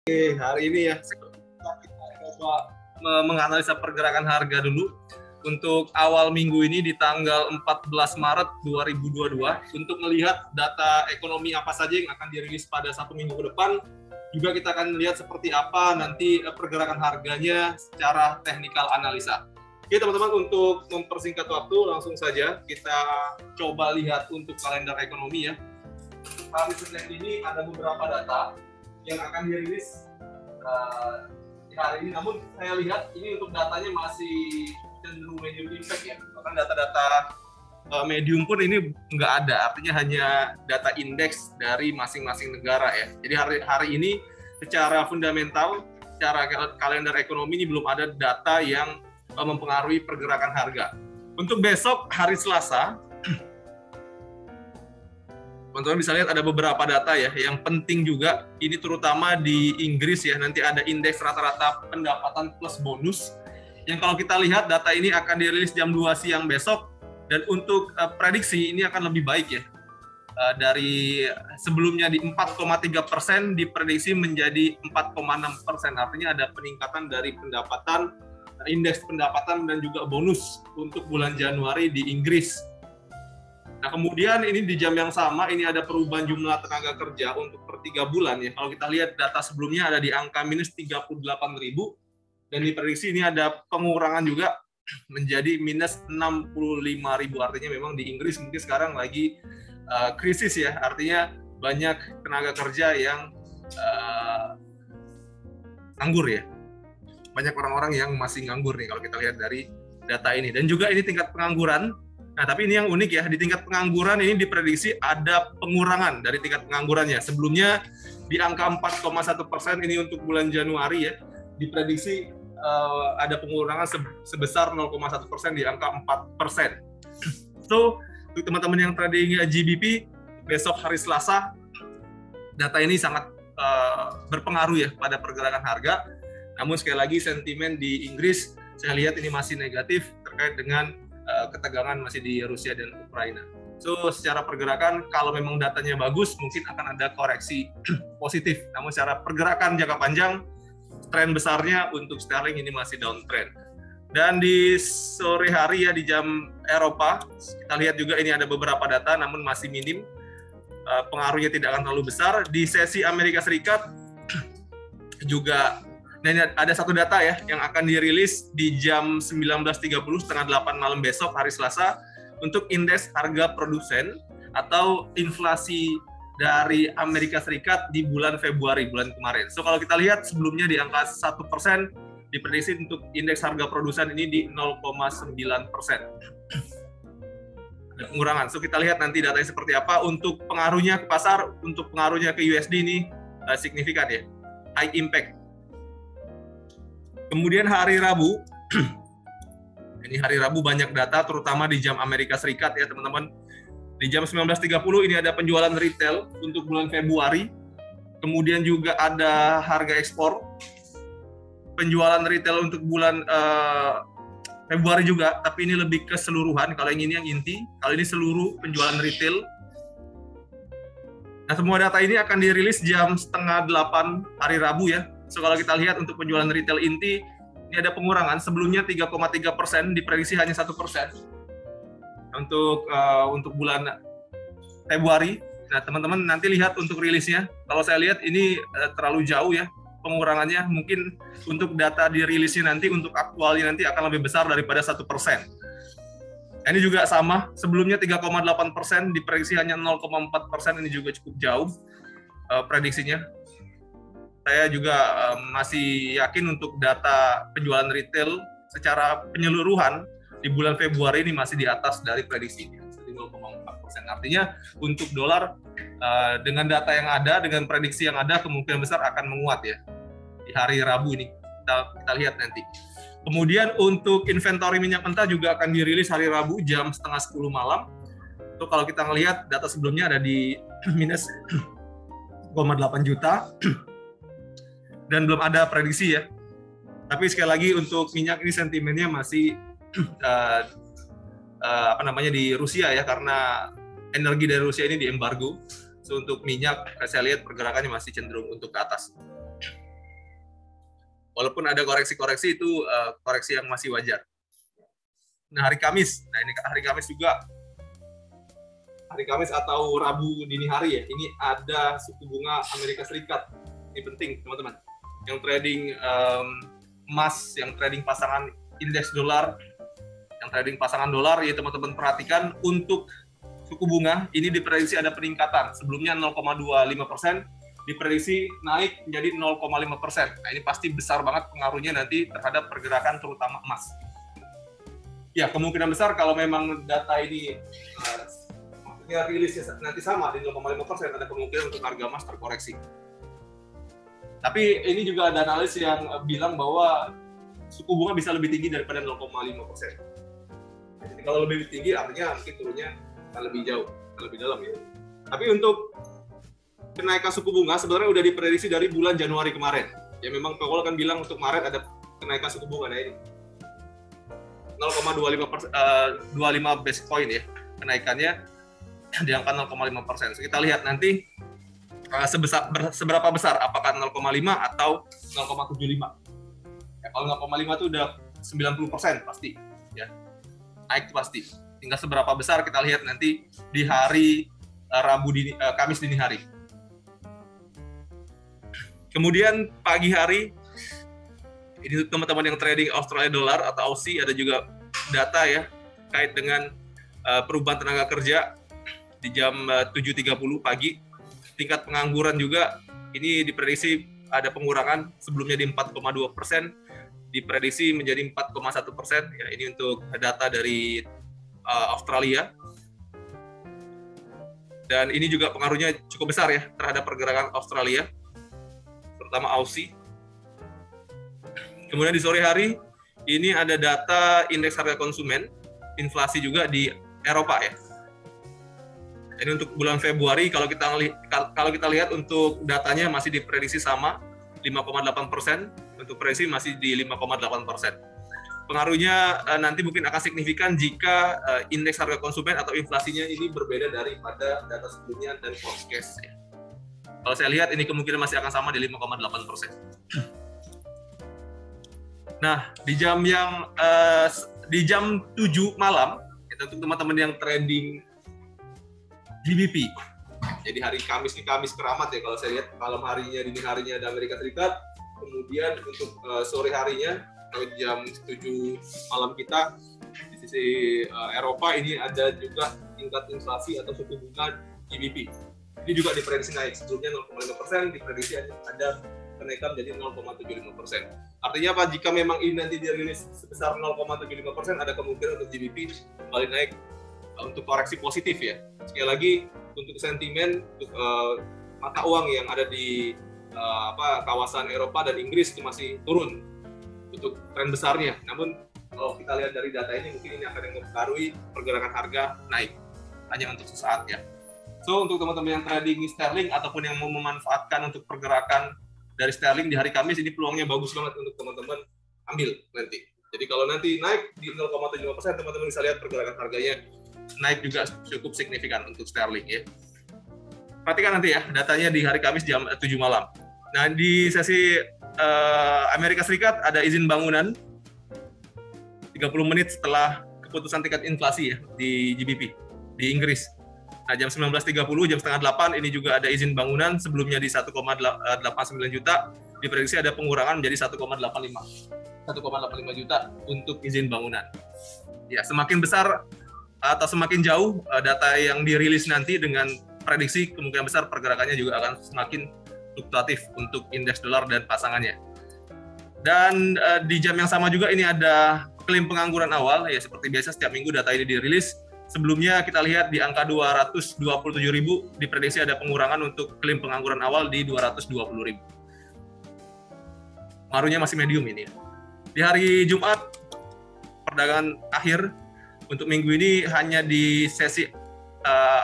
Hari ini ya kita coba menganalisa pergerakan harga dulu untuk awal minggu ini di tanggal 14 Maret 2022 untuk melihat data ekonomi apa saja yang akan dirilis pada satu minggu ke depan. Juga kita akan lihat seperti apa nanti pergerakan harganya secara teknikal analisa. Oke teman-teman, untuk mempersingkat waktu langsung saja kita coba lihat untuk kalender ekonomi ya. Hari Senin ini ada beberapa data yang akan dirilis di hari ini, namun saya lihat ini untuk datanya masih cenderung medium impact ya. Bahkan data-data medium pun ini nggak ada, artinya hanya data indeks dari masing-masing negara ya. Jadi hari ini secara fundamental, secara kalender ekonomi ini belum ada data yang mempengaruhi pergerakan harga. Untuk besok hari Selasa, teman-teman bisa lihat ada beberapa data ya yang penting juga, ini terutama di Inggris ya. Nanti ada indeks rata-rata pendapatan plus bonus yang kalau kita lihat data ini akan dirilis jam 2 siang besok, dan untuk prediksi ini akan lebih baik ya. Dari sebelumnya di 4,3% diprediksi menjadi 4,6%, artinya ada peningkatan dari pendapatan, indeks pendapatan dan juga bonus untuk bulan Januari di Inggris. Nah kemudian ini di jam yang sama ini ada perubahan jumlah tenaga kerja untuk per 3 bulan ya. Kalau kita lihat data sebelumnya ada di angka minus 38.000 dan diprediksi ini ada pengurangan juga menjadi minus 65.000. Artinya memang di Inggris mungkin sekarang lagi krisis ya. Artinya banyak tenaga kerja yang nganggur ya. Banyak orang-orang yang masih nganggur nih kalau kita lihat dari data ini. Dan juga ini tingkat pengangguran. Nah, tapi ini yang unik ya, di tingkat pengangguran ini diprediksi ada pengurangan dari tingkat penganggurannya. Sebelumnya di angka 4,1% ini untuk bulan Januari ya, diprediksi ada pengurangan sebesar 0,1% di angka 4%. So, untuk teman-teman yang trading GBP, besok hari Selasa, data ini sangat berpengaruh ya pada pergerakan harga. Namun sekali lagi sentimen di Inggris, saya lihat ini masih negatif terkait dengan ketegangan masih di Rusia dan Ukraina. So, secara pergerakan, kalau memang datanya bagus, mungkin akan ada koreksi positif. Namun secara pergerakan jangka panjang, tren besarnya untuk sterling ini masih downtrend. Dan di sore hari ya, di jam Eropa, kita lihat juga ini ada beberapa data, namun masih minim. Pengaruhnya tidak akan terlalu besar. Di sesi Amerika Serikat, juga dan ada satu data ya yang akan dirilis di jam 19.30 setengah 8 malam besok hari Selasa untuk indeks harga produsen atau inflasi dari Amerika Serikat di bulan Februari, bulan kemarin. So kalau kita lihat sebelumnya di angka 1%, diprediksi untuk indeks harga produsen ini di 0,9%. Ada pengurangan. So kita lihat nanti datanya seperti apa. Untuk pengaruhnya ke pasar, untuk pengaruhnya ke USD ini signifikan ya, high impact. Kemudian hari Rabu, ini hari Rabu banyak data, terutama di jam Amerika Serikat ya teman-teman. Di jam 19.30 ini ada penjualan retail untuk bulan Februari. Kemudian juga ada harga ekspor. Penjualan retail untuk bulan Februari juga, tapi ini lebih keseluruhan. Kalau yang ini yang inti, kalau ini seluruh penjualan retail. Nah semua data ini akan dirilis jam 7:30 hari Rabu ya. So kalau kita lihat untuk penjualan retail inti, ini ada pengurangan. Sebelumnya 3,3%, diprediksi hanya 1% untuk bulan Februari. Nah teman-teman nanti lihat untuk rilisnya. Kalau saya lihat ini terlalu jauh ya pengurangannya. Mungkin untuk data dirilisnya nanti, untuk aktualnya nanti akan lebih besar daripada 1%. Ini juga sama. Sebelumnya 3,8%, diprediksi hanya 0,4%. Ini juga cukup jauh prediksinya. Saya juga masih yakin untuk data penjualan retail secara penyeluruhan di bulan Februari ini masih di atas dari prediksi ini, 0,4%. Artinya untuk dolar dengan data yang ada, dengan prediksi yang ada, kemungkinan besar akan menguat ya di hari Rabu ini. Kita lihat nanti. Kemudian untuk inventory minyak mentah juga akan dirilis hari Rabu jam 9:30 malam. Itu kalau kita melihat data sebelumnya ada di minus 0,8 juta. Dan belum ada prediksi ya. Tapi sekali lagi untuk minyak ini sentimennya masih di Rusia ya, karena energi dari Rusia ini diembargo. So, untuk minyak saya lihat pergerakannya masih cenderung untuk ke atas. Walaupun ada koreksi-koreksi itu koreksi yang masih wajar. Nah, hari Kamis. Nah, ini hari Kamis juga. Hari Kamis atau Rabu dini hari ya. Ini ada suku bunga Amerika Serikat. Ini penting, teman-teman. Yang trading emas, yang trading pasangan indeks dolar, yang trading pasangan dolar, ya teman-teman perhatikan untuk suku bunga ini diprediksi ada peningkatan. Sebelumnya 0,25%, diprediksi naik menjadi 0,5%. Nah, ini pasti besar banget pengaruhnya nanti terhadap pergerakan terutama emas. Ya, kemungkinan besar kalau memang data ini rilisnya nanti sama di 0,5%, ada kemungkinan untuk harga emas terkoreksi. Tapi ini juga ada analis yang bilang bahwa suku bunga bisa lebih tinggi daripada 0,5%. Jadi kalau lebih tinggi artinya mungkin turunnya akan lebih jauh, akan lebih dalam ya. Tapi untuk kenaikan suku bunga sebenarnya udah diprediksi dari bulan Januari kemarin. Ya memang Powell kan bilang untuk Maret ada kenaikan suku bunga. Nah ini 0,25 base point ya kenaikannya di angka 0,5%. So, kita lihat nanti seberapa besar, apakah 0,5 atau 0,75. Ya, kalau 0,5 itu udah 90% pasti, ya naik pasti. Tinggal seberapa besar kita lihat nanti di hari Kamis dini hari. Kemudian pagi hari, ini teman-teman yang trading Australia dollar atau Aussie, ada juga data ya kait dengan perubahan tenaga kerja di jam 7.30 pagi. Tingkat pengangguran juga ini diprediksi ada pengurangan, sebelumnya di 4,2%, diprediksi menjadi 4,1%. Ya, ini untuk data dari Australia. Dan ini juga pengaruhnya cukup besar ya terhadap pergerakan Australia, terutama Aussie. Kemudian di sore hari ini ada data indeks harga konsumen, inflasi juga di Eropa ya. Ini untuk bulan Februari, kalau kita lihat untuk datanya masih diprediksi sama 5,8%, untuk prediksi masih di 5,8%. Pengaruhnya nanti mungkin akan signifikan jika indeks harga konsumen atau inflasinya ini berbeda daripada data sebelumnya dan forecast. Ya. Kalau saya lihat ini kemungkinan masih akan sama di 5,8%. Nah, di jam 7 malam, itu untuk teman-teman yang trading GBP. Jadi hari Kamis ini Kamis keramat ya, kalau saya lihat malam harinya, dini harinya ada Amerika Serikat, kemudian untuk sore harinya jam 7 malam kita di sisi Eropa ini ada juga tingkat inflasi atau suku bunga GBP. Ini juga diprediksi naik, sebelumnya 0,5%, diprediksi ada kenaikan menjadi 0,75%. Artinya apa? Jika memang ini nanti dirilis sebesar 0,75%, ada kemungkinan untuk GBP kembali naik untuk koreksi positif ya. Sekali lagi untuk sentimen untuk mata uang yang ada di kawasan Eropa dan Inggris itu masih turun untuk tren besarnya. Namun kalau kita lihat dari data ini mungkin ini akan mempengaruhi pergerakan harga naik hanya untuk sesaat ya. So untuk teman-teman yang trading sterling ataupun yang mau memanfaatkan untuk pergerakan dari sterling di hari Kamis, ini peluangnya bagus banget untuk teman-teman ambil nanti. Jadi kalau nanti naik di 0,75%, teman-teman bisa lihat pergerakan harganya naik juga cukup signifikan untuk sterling ya. Perhatikan nanti ya datanya di hari Kamis jam 7 malam. Nah, di sesi Amerika Serikat ada izin bangunan 30 menit setelah keputusan tingkat inflasi ya di GBP di Inggris. Nah, jam 19.30, jam setengah 8 ini juga ada izin bangunan, sebelumnya di 1,89 juta, diprediksi ada pengurangan menjadi 1,85 juta untuk izin bangunan. Ya, semakin besar atau semakin jauh data yang dirilis nanti dengan prediksi, kemungkinan besar pergerakannya juga akan semakin fluktuatif untuk indeks dolar dan pasangannya. Dan di jam yang sama juga ini ada klaim pengangguran awal, ya seperti biasa setiap minggu data ini dirilis. Sebelumnya kita lihat di angka 227.000, diprediksi ada pengurangan untuk klaim pengangguran awal di 220.000. Pengaruhnya masih medium ini. Di hari Jumat, perdagangan akhir untuk minggu ini hanya di sesi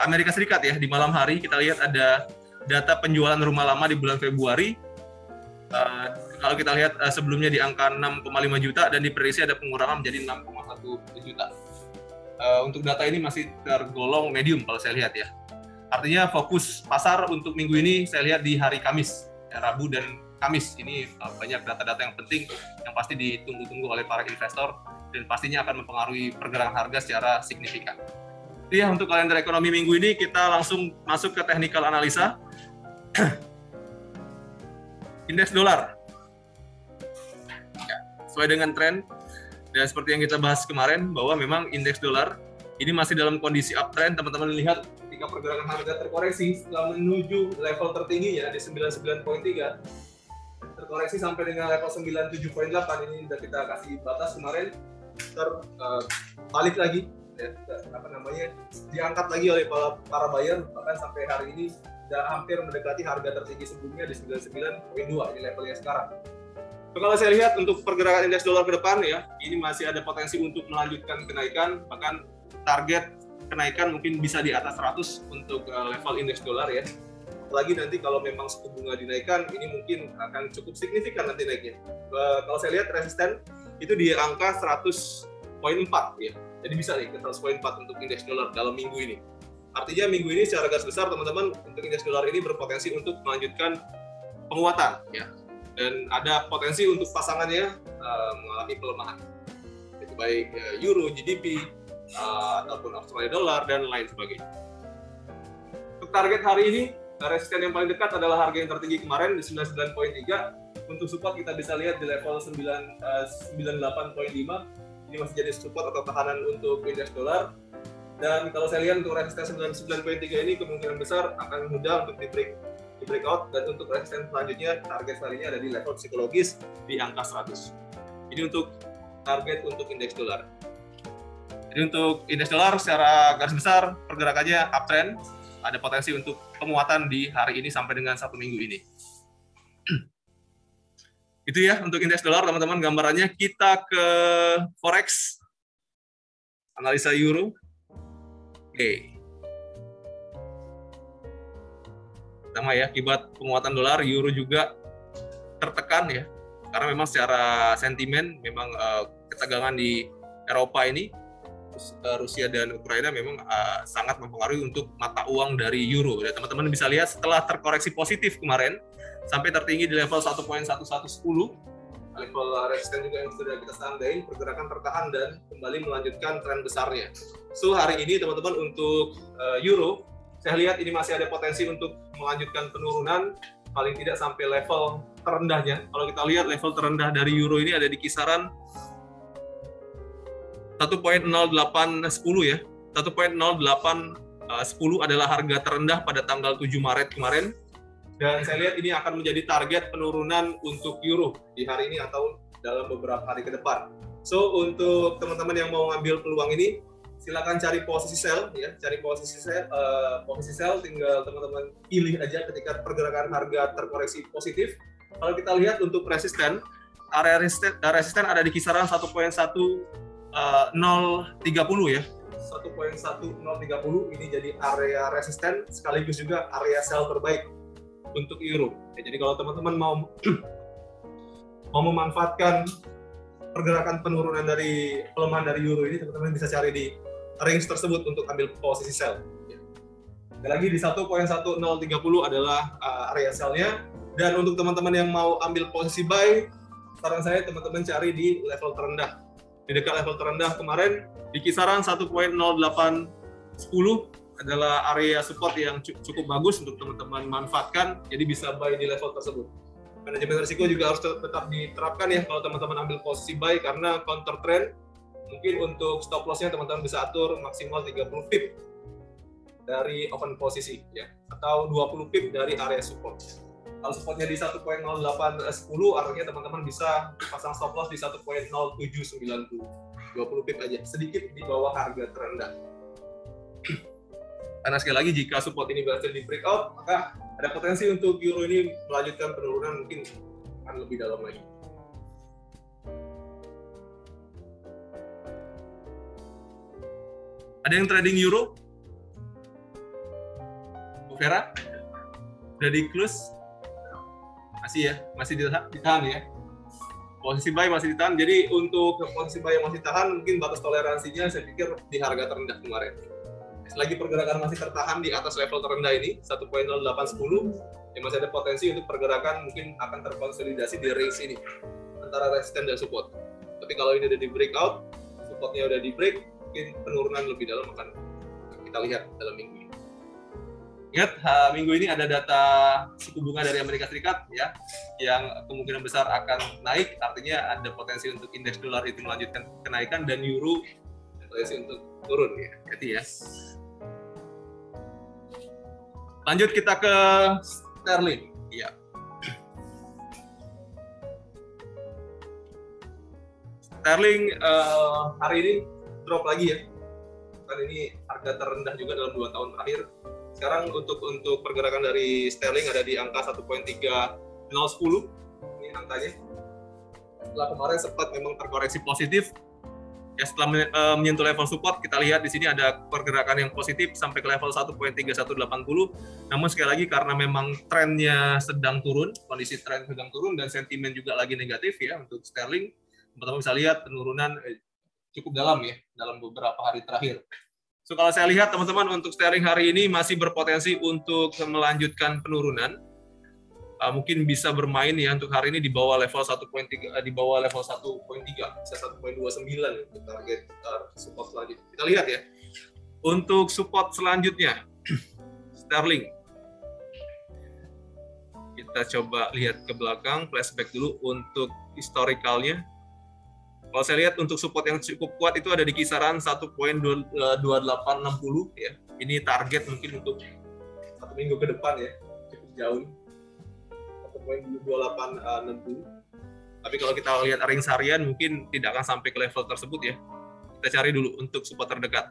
Amerika Serikat ya, di malam hari kita lihat ada data penjualan rumah lama di bulan Februari. Kalau kita lihat sebelumnya di angka 6,5 juta dan diprediksi ada pengurangan menjadi 6,1 juta. Untuk data ini masih tergolong medium kalau saya lihat ya. Artinya fokus pasar untuk minggu ini saya lihat di hari Kamis, ya, Rabu dan Kamis. Ini banyak data-data yang penting yang pasti ditunggu-tunggu oleh para investor dan pastinya akan mempengaruhi pergerakan harga secara signifikan. Jadi ya, untuk kalender ekonomi minggu ini kita langsung masuk ke technical analisa. Indeks dolar. Ya, sesuai dengan tren dan seperti yang kita bahas kemarin bahwa memang indeks dolar ini masih dalam kondisi uptrend. Teman-teman lihat ketika pergerakan harga terkoreksi setelah menuju level tertinggi ya di 99.3, terkoreksi sampai dengan level 97.8, ini sudah kita kasih batas kemarin, balik lagi ya, diangkat lagi oleh para buyer, bahkan sampai hari ini sudah hampir mendekati harga tertinggi sebelumnya di 99.2, ini levelnya sekarang. So, kalau saya lihat untuk pergerakan indeks dolar ke depan ya, ini masih ada potensi untuk melanjutkan kenaikan, bahkan target kenaikan mungkin bisa di atas 100 untuk level indeks dolar ya. Apalagi nanti kalau memang suku bunga dinaikkan, ini mungkin akan cukup signifikan nanti naiknya. Kalau saya lihat resisten itu di angka 100.4 ya. Jadi bisa nih ke 100.4 untuk indeks dolar dalam minggu ini. Artinya minggu ini secara garis besar teman-teman untuk indeks dolar ini berpotensi untuk melanjutkan penguatan ya. Dan ada potensi untuk pasangannya mengalami pelemahan. Jadi baik euro, GDP, ataupun Australia dollar dan lain sebagainya. Untuk target hari ini, resisten yang paling dekat adalah harga yang tertinggi kemarin di 99.3. Untuk support kita bisa lihat di level 98.5. Ini masih jadi support atau tahanan untuk indeks dolar. Dan kalau saya lihat untuk resisten 99.3 ini kemungkinan besar akan mudah untuk di breakout, dan untuk resisten selanjutnya target selanjutnya ada di level psikologis di angka 100. Ini untuk target untuk indeks dolar. Jadi untuk indeks dolar secara garis besar pergerakannya uptrend, ada potensi untuk penguatan di hari ini sampai dengan 1 minggu ini. Itu ya untuk indeks dolar teman-teman gambarannya. Kita ke forex, analisa euro. Oke. Pertama ya, akibat penguatan dolar, euro juga tertekan ya, karena memang secara sentimen memang ketegangan di Eropa ini, Rusia dan Ukraina memang sangat mempengaruhi untuk mata uang dari euro. Dan teman-teman bisa lihat setelah terkoreksi positif kemarin sampai tertinggi di level 1.1110, level resisten juga yang sudah kita standain, pergerakan tertahan dan kembali melanjutkan tren besarnya. So hari ini teman-teman untuk euro, saya lihat ini masih ada potensi untuk melanjutkan penurunan paling tidak sampai level terendahnya. Kalau kita lihat level terendah dari euro ini ada di kisaran 1.0810 ya. 1.0810 adalah harga terendah pada tanggal 7 Maret kemarin. Dan saya lihat ini akan menjadi target penurunan untuk euro di hari ini atau dalam beberapa hari ke depan. So untuk teman-teman yang mau ngambil peluang ini, silakan cari posisi sell ya, cari posisi sell tinggal teman-teman pilih aja ketika pergerakan harga terkoreksi positif. Kalau kita lihat untuk resisten, area resisten ada di kisaran 1.1030 ya. 1.1030 ini jadi area resisten sekaligus juga area sell terbaik untuk euro. Ya, jadi kalau teman-teman mau memanfaatkan pergerakan penurunan dari pelemahan dari euro ini, teman-teman bisa cari di range tersebut untuk ambil posisi sell. Dan lagi di 1.1030 adalah area sell-nya. Dan untuk teman-teman yang mau ambil posisi buy, saran saya teman-teman cari di level terendah. Di dekat level terendah kemarin di kisaran 1.0810 adalah area support yang cukup bagus untuk teman-teman manfaatkan, jadi bisa buy di level tersebut. Manajemen risiko juga harus tetap diterapkan ya kalau teman-teman ambil posisi buy, karena counter trend mungkin untuk stop loss-nya teman-teman bisa atur maksimal 30 pip dari open posisi ya, atau 20 pip dari area support. Kalau supportnya di 1.0810, artinya teman-teman bisa pasang stop loss di 1.0790, 20 pip aja, sedikit di bawah harga terendah. Karena sekali lagi jika support ini berhasil di breakout, maka ada potensi untuk euro ini melanjutkan penurunan mungkin akan lebih dalam lagi. Ada yang trading euro? Bu Vera? Udah di close? Masih ya? Masih ditahan ya? Posisi buy masih ditahan, jadi untuk posisi buy yang masih tahan, mungkin batas toleransinya saya pikir di harga terendah kemarin. Selagi pergerakan masih tertahan di atas level terendah ini 1.0810, ya masih ada potensi untuk pergerakan mungkin akan terkonsolidasi di range ini antara resistance dan support. Tapi kalau ini udah di breakout, supportnya udah di break, mungkin penurunan lebih dalam akan kita lihat dalam minggu ini. Ingat, minggu ini ada data suku bunga dari Amerika Serikat ya, yang kemungkinan besar akan naik, artinya ada potensi untuk indeks dolar itu melanjutkan kenaikan dan euro potensi untuk turun ya. Jadi ya. Lanjut kita ke sterling. Ya. Sterling hari ini drop lagi ya. Kan ini harga terendah juga dalam 2 tahun terakhir. Sekarang untuk pergerakan dari sterling ada di angka 1.3010. Ini angkanya. Setelah kemarin sempat memang terkoreksi positif. Ya, setelah menyentuh level support, kita lihat di sini ada pergerakan yang positif sampai ke level 1.3180. Namun sekali lagi karena memang trennya sedang turun, kondisi tren sedang turun dan sentimen juga lagi negatif ya untuk sterling. Teman-teman bisa lihat penurunan cukup dalam ya dalam beberapa hari terakhir. So kalau saya lihat teman-teman untuk sterling hari ini masih berpotensi untuk melanjutkan penurunan. Mungkin bisa bermain ya untuk hari ini di bawah level 1.3 di bawah level 1.3 bisa 1.29 untuk target support selanjutnya. Kita lihat ya. Untuk support selanjutnya sterling. Kita coba lihat ke belakang, flashback dulu untuk historicalnya. Kalau saya lihat untuk support yang cukup kuat itu ada di kisaran 1.2860 ya. Ini target mungkin untuk 1 minggu ke depan ya. Cukup jauh. 1.2860. Tapi kalau kita lihat range harian mungkin tidak akan sampai ke level tersebut ya. Kita cari dulu untuk support terdekat.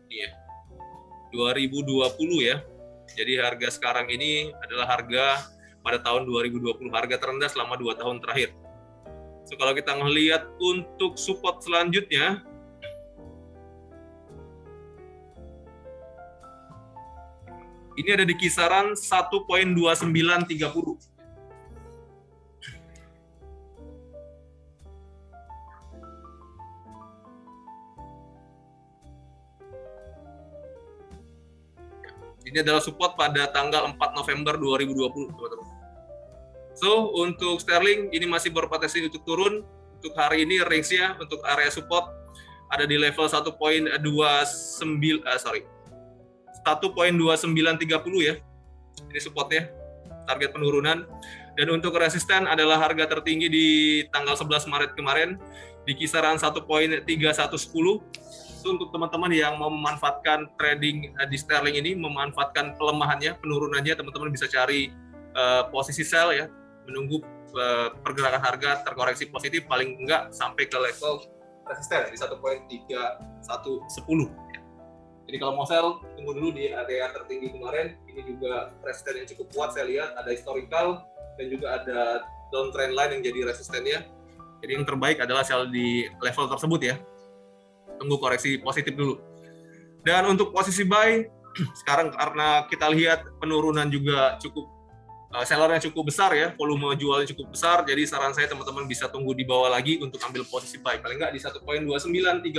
Ini ya. 2020 ya. Jadi harga sekarang ini adalah harga pada tahun 2020, harga terendah selama 2 tahun terakhir. So kalau kita melihat untuk support selanjutnya ini ada di kisaran 1.2930. Ini adalah support pada tanggal 4 November 2020, teman-teman. So, untuk sterling ini masih berpotensi untuk turun. Untuk hari ini range-nya untuk area support ada di level 1.29 1.2930 ya. Ini supportnya, target penurunan. Dan untuk resisten adalah harga tertinggi di tanggal 11 Maret kemarin di kisaran 1.3110. So, untuk teman-teman yang mau memanfaatkan trading di sterling ini, memanfaatkan pelemahannya, penurunannya, teman-teman bisa cari posisi sell ya, menunggu pergerakan harga terkoreksi positif paling enggak sampai ke level resisten di 1.3110. Jadi kalau mau sell, tunggu dulu di area tertinggi kemarin. Ini juga resisten yang cukup kuat, saya lihat ada historical dan juga ada downtrend line yang jadi resistennya. Jadi yang terbaik adalah sell di level tersebut ya. Tunggu koreksi positif dulu. Dan untuk posisi buy, sekarang karena kita lihat penurunan juga cukup, sellernya cukup besar ya, volume jualnya cukup besar, jadi saran saya teman-teman bisa tunggu di bawah lagi untuk ambil posisi buy. Paling nggak di 1.2930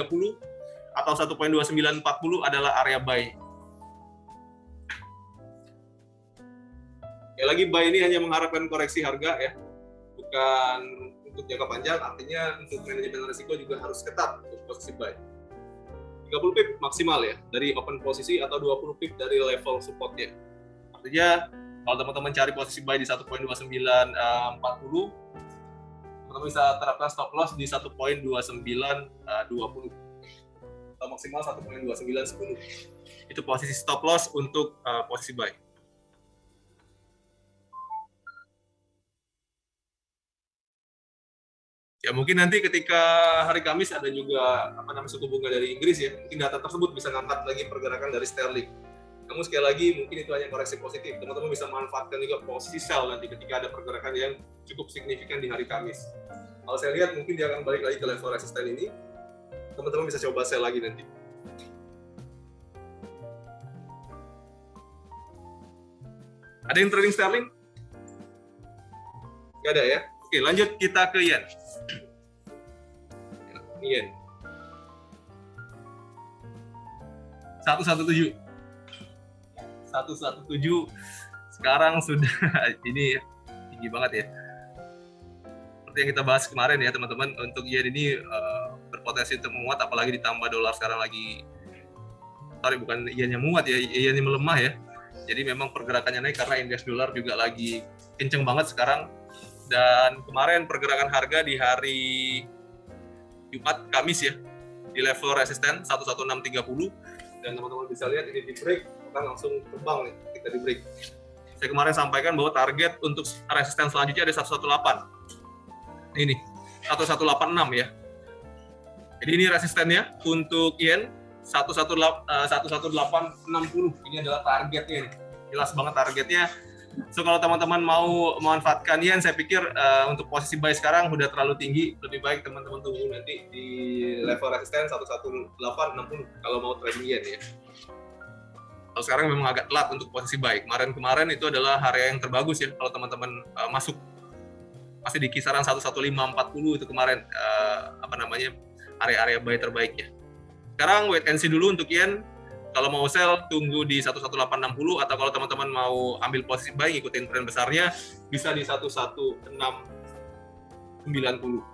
atau 1.2940 adalah area buy. Ya lagi buy ini hanya mengharapkan koreksi harga ya, bukan untuk jangka panjang, artinya untuk manajemen risiko juga harus ketat untuk posisi buy. 30 pip maksimal ya, dari open posisi atau 20 pip dari level supportnya. Artinya kalau teman-teman cari posisi buy di 1.2940, teman-teman bisa terapkan stop loss di 1.2920 atau maksimal 1.2910. Itu posisi stop loss untuk posisi buy. Ya mungkin nanti ketika hari Kamis ada juga suku bunga dari Inggris ya, mungkin data tersebut bisa ngangkat lagi pergerakan dari sterling. Namun sekali lagi mungkin itu hanya koreksi positif. Teman-teman bisa manfaatkan juga posisi sell nanti ketika ada pergerakan yang cukup signifikan di hari Kamis. Kalau saya lihat mungkin dia akan balik lagi ke level resisten ini. Teman-teman bisa coba sell lagi nanti. Ada yang trading sterling? Nggak ada ya? Oke, lanjut kita ke yen. Yen. 117. 117 sekarang sudah ini tinggi banget ya. Seperti yang kita bahas kemarin ya teman-teman, untuk yen ini berpotensi untuk menguat, apalagi ditambah dolar sekarang lagi, bukan yen yang menguat ya, yen yang melemah ya. Jadi memang pergerakannya naik karena indeks dolar juga lagi kenceng banget sekarang. Dan kemarin pergerakan harga di hari Jumat, Kamis ya, di level resisten 11630, dan teman-teman bisa lihat ini di break, kan langsung terbang nih kita di break. Saya kemarin sampaikan bahwa target untuk resisten selanjutnya ada 118. Ini 1186 ya. Jadi ini resistennya untuk yen 11860. Ini adalah targetnya nih. Jelas banget targetnya. So kalau teman-teman mau memanfaatkan yen, saya pikir untuk posisi buy sekarang udah terlalu tinggi. Lebih baik teman-teman tunggu nanti di level resisten 11860 kalau mau trading yen ya. Kalau sekarang memang agak telat untuk posisi buy. Kemarin itu adalah area yang terbagus ya kalau teman-teman masuk. Masih di kisaran 11540 itu kemarin area-area buy terbaiknya. Sekarang wait and see dulu untuk yen. Kalau mau sell tunggu di 11860, atau kalau teman-teman mau ambil posisi buy ngikutin tren besarnya bisa di 11690. 11690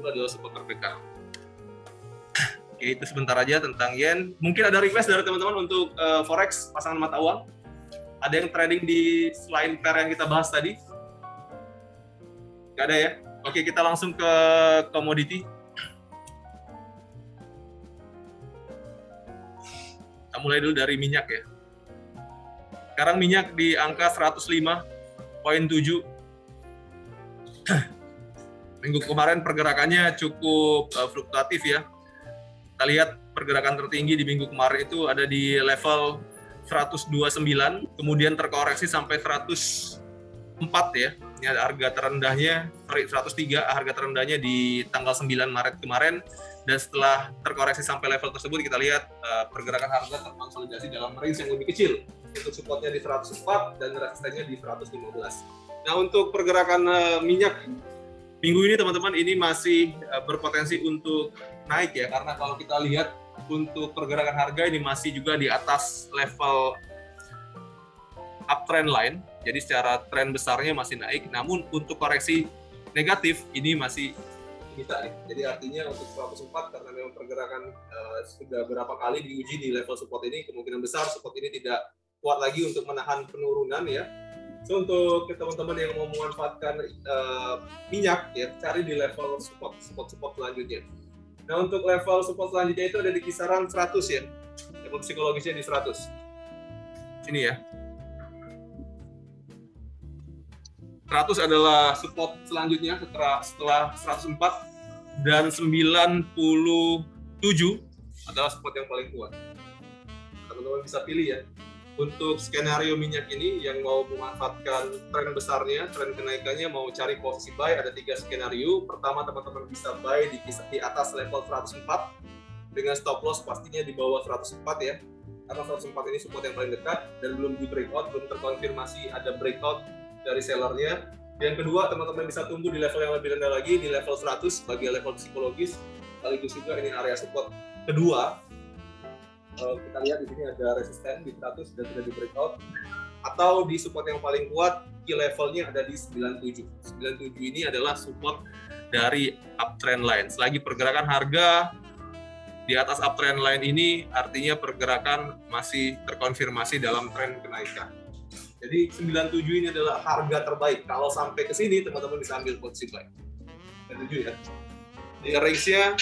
adalah support terdekat. Oke, itu sebentar aja tentang yen. Mungkin ada request dari teman-teman untuk forex pasangan mata uang. Ada yang trading di selain pair yang kita bahas tadi? Nggak ada ya? Oke, kita langsung ke komoditi. Kita mulai dulu dari minyak ya. Sekarang minyak di angka 105,7. Minggu kemarin pergerakannya cukup fluktuatif ya. Kita lihat pergerakan tertinggi di minggu kemarin itu ada di level 129, kemudian terkoreksi sampai 104 ya. Ini ada harga terendahnya, 103, harga terendahnya di tanggal 9 Maret kemarin. Dan setelah terkoreksi sampai level tersebut, kita lihat pergerakan harga terkonsolidasi dalam range yang lebih kecil. Untuk supportnya di 104 dan resistennya di 115. Nah, untuk pergerakan minyak minggu ini teman-teman, ini masih berpotensi untuk naik ya, karena kalau kita lihat untuk pergerakan harga ini masih juga di atas level uptrend line. Jadi secara tren besarnya masih naik, namun untuk koreksi negatif ini masih bisa nih. Jadi artinya untuk 104, karena memang pergerakan sudah berapa kali diuji di level support ini, kemungkinan besar support ini tidak kuat lagi untuk menahan penurunan ya. So untuk teman-teman yang mau memanfaatkan minyak ya, cari di level support selanjutnya. Nah, untuk level support selanjutnya itu ada di kisaran 100 ya. Level psikologisnya di 100. Sini ya. 100 adalah support selanjutnya setelah 104, dan 97 adalah support yang paling kuat. Teman-teman bisa pilih ya. Untuk skenario minyak ini yang mau memanfaatkan tren besarnya, tren kenaikannya, mau cari posisi buy, ada 3 skenario. Pertama, teman-teman bisa buy di atas level 104 dengan stop loss pastinya di bawah 104 ya. Karena 104 ini support yang paling dekat dan belum di breakout, belum terkonfirmasi ada breakout dari sellernya. Yang kedua, teman-teman bisa tunggu di level yang lebih rendah lagi, di level 100 sebagai level psikologis. Sekaligus juga ini area support kedua. Kalau kita lihat di sini ada resisten di 100 dan sudah di breakout. Atau di support yang paling kuat, key levelnya ada di 97. 97 ini adalah support dari uptrend line. Selagi pergerakan harga di atas uptrend line ini, artinya pergerakan masih terkonfirmasi dalam tren kenaikan. Jadi 97 ini adalah harga terbaik. Kalau sampai ke sini, teman-teman bisa ambil posisi buy. 97 ya. Di range-nya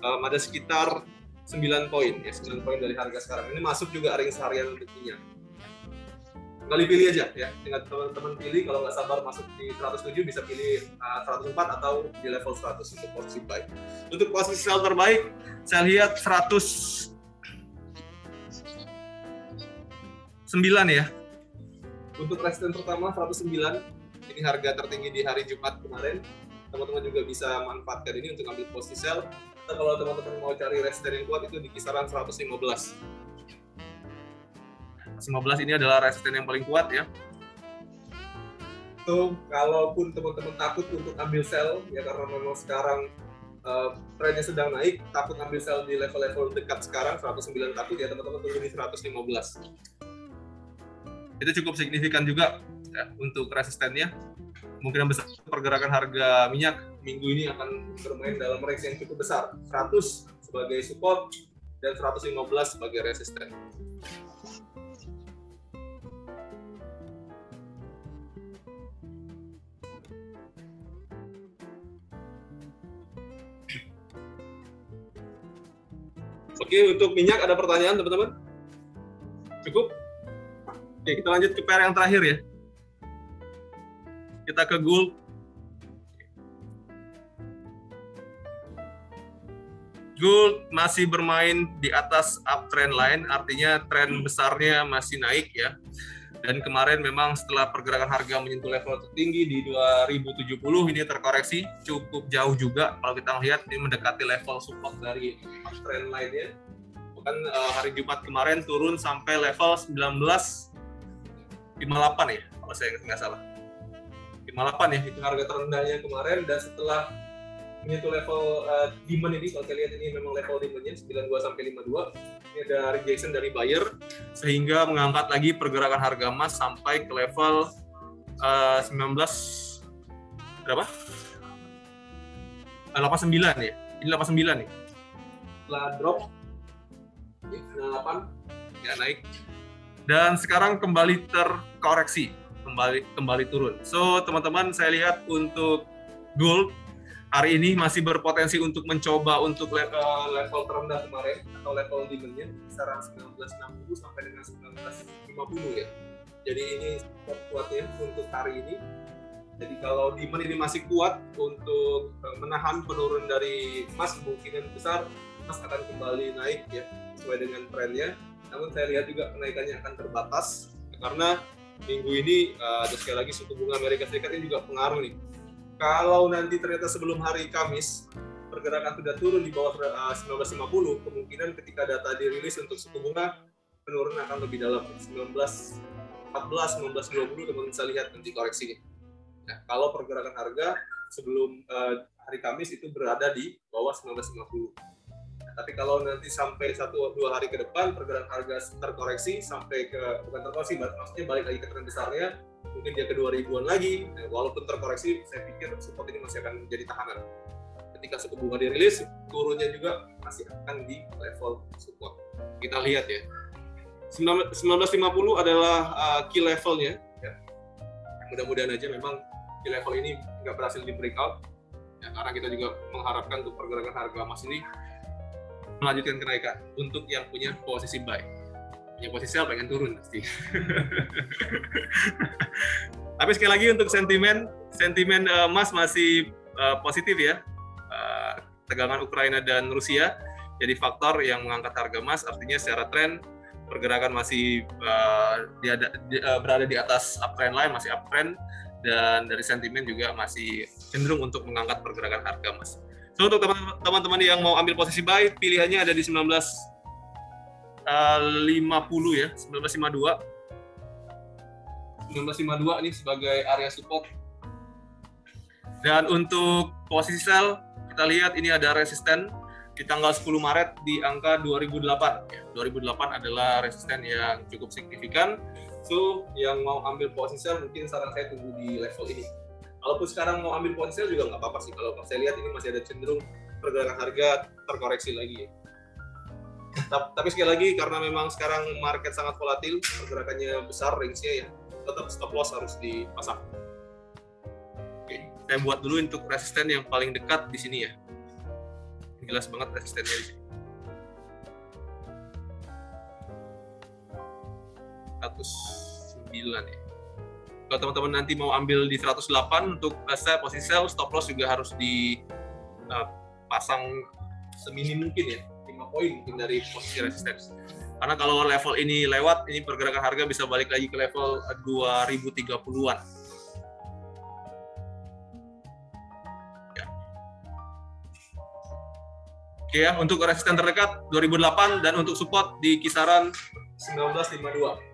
ada sekitar 9 poin ya, 9 poin dari harga sekarang. Ini masuk juga range harian untuk minyak. Kali pilih aja ya. Tinggal teman-teman pilih, kalau nggak sabar masuk di 107 bisa pilih 104 atau di level 100 untuk posisi buy. Untuk posisi sell terbaik, saya lihat 109 ya. Untuk resisten pertama 109, ini harga tertinggi di hari Jumat kemarin. Teman-teman juga bisa manfaatkan ini untuk ambil posisi sell. Atau kalau teman-teman mau cari resisten yang kuat itu di kisaran 115. 115 ini adalah resisten yang paling kuat ya. So, kalaupun teman-teman takut untuk ambil sell, ya karena memang sekarang trennya sedang naik, takut ambil sell di level-level dekat sekarang, 109 takut, ya teman-teman tunggu di 115. Itu cukup signifikan juga ya, untuk resistennya. Kemungkinan besar pergerakan harga minyak minggu ini akan bermain dalam range yang cukup besar, 100 sebagai support dan 115 sebagai resisten. Oke, untuk minyak ada pertanyaan teman-teman? Cukup? Oke, kita lanjut ke pair yang terakhir ya. Kita ke gold. Gold masih bermain di atas uptrend line, artinya tren besarnya masih naik ya. Dan kemarin memang setelah pergerakan harga menyentuh level tertinggi di 2070 ini terkoreksi cukup jauh juga. Kalau kita lihat ini mendekati level support dari uptrend line-nya. Bahkan hari Jumat kemarin turun sampai level 1958 ya, kalau saya nggak salah. 58 ya, itu harga terendahnya kemarin, dan setelah menyentuh level demand ini, kalau saya lihat ini memang level demand-nya 92 sampai 52, ini ada rejection dari buyer, sehingga mengangkat lagi pergerakan harga emas sampai ke level 19 berapa? 89 ya, ini 89 nih. Setelah drop, 98, ya naik, dan sekarang kembali terkoreksi. Kembali turun. So teman-teman, saya lihat untuk gold hari ini masih berpotensi untuk mencoba untuk level terendah kemarin atau level demand-nya kisaran 1960 sampai dengan 1950 ya. Jadi ini support kuatnya untuk hari ini. Jadi kalau demand ini masih kuat untuk menahan penurunan dari emas, kemungkinan besar emas akan kembali naik ya sesuai dengan trennya. Namun saya lihat juga kenaikannya akan terbatas karena minggu ini sekali lagi suku bunga Amerika Serikat ini juga pengaruh nih. Kalau nanti ternyata sebelum hari Kamis pergerakan sudah turun di bawah 1950, kemungkinan ketika data dirilis untuk suku bunga penurunan akan lebih dalam 1914, 1920 teman-teman bisa lihat nanti koreksinya. Nah, kalau pergerakan harga sebelum hari Kamis itu berada di bawah 1950. Tapi kalau nanti sampai 1-2 hari ke depan pergerakan harga terkoreksi sampai ke, bukan terkoreksi, maksudnya balik lagi ke tren besarnya, mungkin dia ke 2000-an lagi. Nah, walaupun terkoreksi, saya pikir support ini masih akan menjadi tahanan. Ketika suku bunga dirilis, turunnya juga masih akan di level support. Kita lihat ya. 1950 adalah key levelnya. Ya. Mudah-mudahan aja memang key level ini nggak berhasil di breakout. Ya, karena kita juga mengharapkan untuk pergerakan harga emas ini melanjutkan kenaikan untuk yang punya posisi buy. Punya posisi sell pengen turun pasti. Tapi sekali lagi untuk sentimen emas masih positif ya. Tegangan Ukraina dan Rusia jadi faktor yang mengangkat harga emas, artinya secara tren pergerakan masih berada di atas uptrend line, masih uptrend, dan dari sentimen juga masih cenderung untuk mengangkat pergerakan harga emas. So, untuk teman-teman yang mau ambil posisi buy, pilihannya ada di 1950 ya, 1952. 1952 ini sebagai area support. Dan untuk posisi sell, kita lihat ini ada resisten di tanggal 10 Maret di angka 2008. Ya, 2008 adalah resisten yang cukup signifikan. So, yang mau ambil posisi sell mungkin saran saya tunggu di level ini. Walaupun sekarang mau ambil ponsel juga nggak apa-apa sih. Kalau saya lihat ini masih ada cenderung pergerakan harga terkoreksi lagi. Tapi sekali lagi karena memang sekarang market sangat volatil, pergerakannya besar, range-nya ya, tetap stop loss harus dipasang. Oke, saya buat dulu untuk resisten yang paling dekat di sini ya. Jelas banget resistennya di sini. 109 ya. Kalau teman-teman nanti mau ambil di 108 untuk posisi sell, stop loss juga harus dipasang seminim mungkin ya, 5 poin mungkin dari posisi resistance. Karena kalau level ini lewat, ini pergerakan harga bisa balik lagi ke level 2030-an. Ya. Oke ya, untuk resisten terdekat 2008 dan untuk support di kisaran 1952.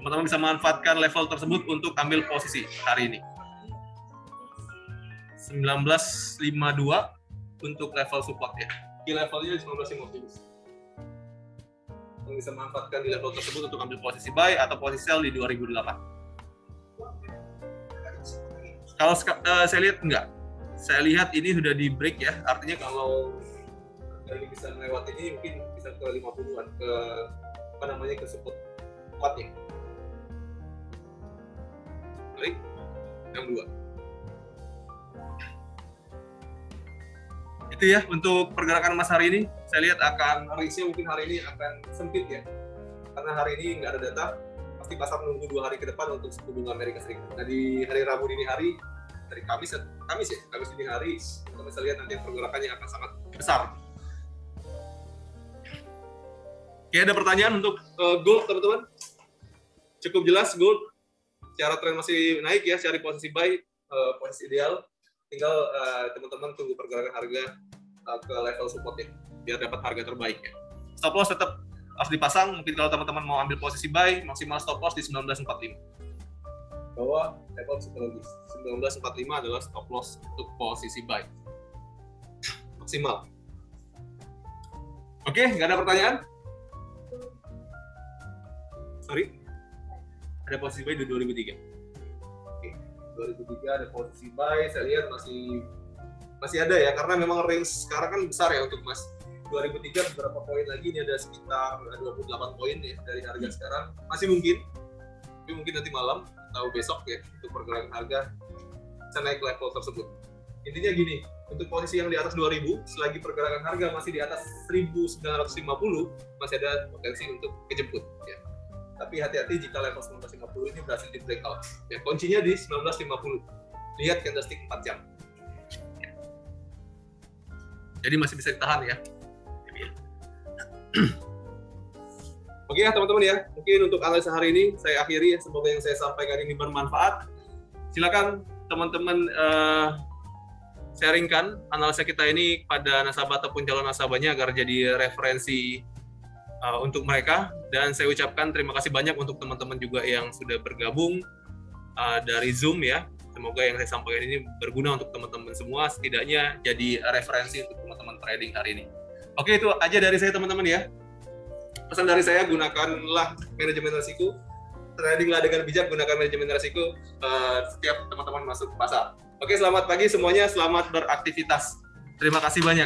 Teman-teman bisa manfaatkan level tersebut untuk ambil posisi hari ini. 1952 untuk level support ya. Key levelnya 1952. Teman bisa manfaatkan di level tersebut untuk ambil posisi buy atau posisi sell di 2008. Kalau saya lihat enggak. Saya lihat ini sudah di break ya. Artinya kalau ini bisa melewati ini mungkin bisa ke 50-an, ke apa namanya, ke support kuatnya. Baik, yang 2. Itu ya untuk pergerakan emas hari ini. Saya lihat akan risknya mungkin hari ini akan sempit ya, karena hari ini nggak ada data. Pasti pasar menunggu 2 hari ke depan untuk suku bunga Amerika Serikat. Nah di hari Rabu dini hari, dari Kamis dini hari, kita bisa lihat nanti pergerakannya akan sangat besar. Oke, ada pertanyaan untuk gold teman-teman? Cukup jelas gold. Secara tren masih naik ya, cari posisi buy, posisi ideal. Tinggal teman-teman tunggu pergerakan harga ke level support ya, biar dapat harga terbaik ya. Stop loss tetap harus dipasang. Mungkin kalau teman-teman mau ambil posisi buy, maksimal stop loss di 1945. Bahwa level psikologis 1945 adalah stop loss untuk posisi buy maksimal. Oke, nggak ada pertanyaan? Sorry, ada posisi buy di 2003. Oke, 2003 ada posisi buy. Saya lihat masih ada ya, karena memang range sekarang kan besar ya untuk emas. 2003 beberapa poin lagi, ini ada sekitar 28 poin ya dari harga sekarang. Masih mungkin, tapi mungkin nanti malam atau besok ya untuk pergerakan harga bisa naik level tersebut. Intinya gini, untuk posisi yang di atas 2000, selagi pergerakan harga masih di atas 1950, masih ada potensi untuk kejemput ya. Tapi hati-hati jika level 1950 ini berhasil di breakout. Ya, kuncinya di 1950. Lihat candlestick 4 jam. Jadi masih bisa ditahan ya. Oke ya teman-teman ya, mungkin untuk analisa hari ini saya akhiri ya. Semoga yang saya sampaikan ini bermanfaat. Silakan teman-teman sharingkan analisa kita ini pada nasabah ataupun calon nasabahnya agar jadi referensi untuk mereka. Dan saya ucapkan terima kasih banyak untuk teman-teman juga yang sudah bergabung dari Zoom ya. Semoga yang saya sampaikan ini berguna untuk teman-teman semua, setidaknya jadi referensi untuk teman-teman trading hari ini. Oke, itu aja dari saya teman-teman ya. Pesan dari saya, gunakanlah manajemen risiko, tradinglah dengan bijak, gunakan manajemen risiko setiap teman-teman masuk pasar. Oke, selamat pagi semuanya, selamat beraktivitas. Terima kasih banyak.